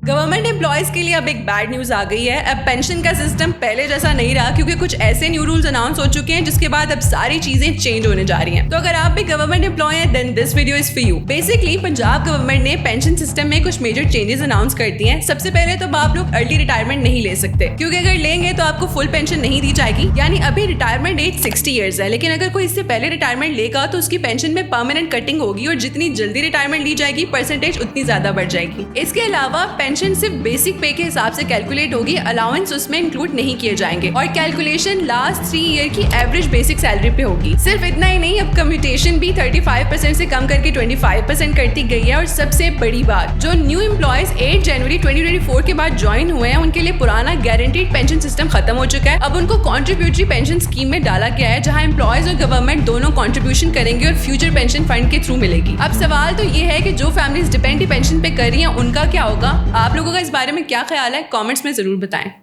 Government employees के लिए अब एक बैड न्यूज आ गई है। अब पेंशन का सिस्टम पहले जैसा नहीं रहा, क्योंकि कुछ ऐसे न्यू रूल्स अनाउंस हो चुके हैं जिसके बाद अब सारी चीजें चेंज होने जा रही हैं। तो अगर आप भी गवर्नमेंट एम्प्लॉय हैं then this video is for you. Basically Punjab government ने पेंशन सिस्टम में कुछ मेजर चेंजेस अनाउंस कर दिए हैं। सबसे पहले तो आप लोग अर्ली रिटायरमेंट नहीं ले सकते, क्योंकि अगर लेंगे तो आपको फुल पेंशन नहीं दी जाएगी। यानी अभी रिटायरमेंट एज 60 ईयर्स है, लेकिन अगर कोई इससे पहले रिटायरमेंट लेगा तो उसकी पेंशन में परमानेंट कटिंग होगी और जितनी जल्दी रिटायरमेंट ली जाएगी परसेंटेज उतनी ज्यादा बढ़ जाएगी। इसके अलावा पेंशन सिर्फ बेसिक पे के हिसाब से कैलकुलेट होगी, अलाउंस उसमें इंक्लूड नहीं किए जाएंगे और कैलकुलेशन लास्ट 3 ईयर की एवरेज बेसिक सैलरी पे होगी। सिर्फ इतना ही नहीं, अब कम्यूटेशन भी 35% से कम करके 25% कर दी गई है। और सबसे बड़ी बात, जो न्यू एम्प्लॉयज 8 जनवरी 2024 के बाद ज्वाइन हुए हैं उनके लिए पुराना गारंटीड पेंशन सिस्टम खत्म हो चुका है। अब उनको कॉन्ट्रीब्यूटरी पेंशन स्कीम में डाला गया है, जहां एम्प्लॉयज और गवर्नमेंट दोनों कॉन्ट्रीब्यूशन करेंगे और फ्यूचर पेंशन फंड के थ्रू मिलेगी। अब सवाल तो ये है कि जो फैमिलीज डिपेंडेंट पेंशन पे कर रही हैं उनका क्या होगा। आप लोगों का इस बारे में क्या ख्याल है, कमेंट्स में जरूर बताएं।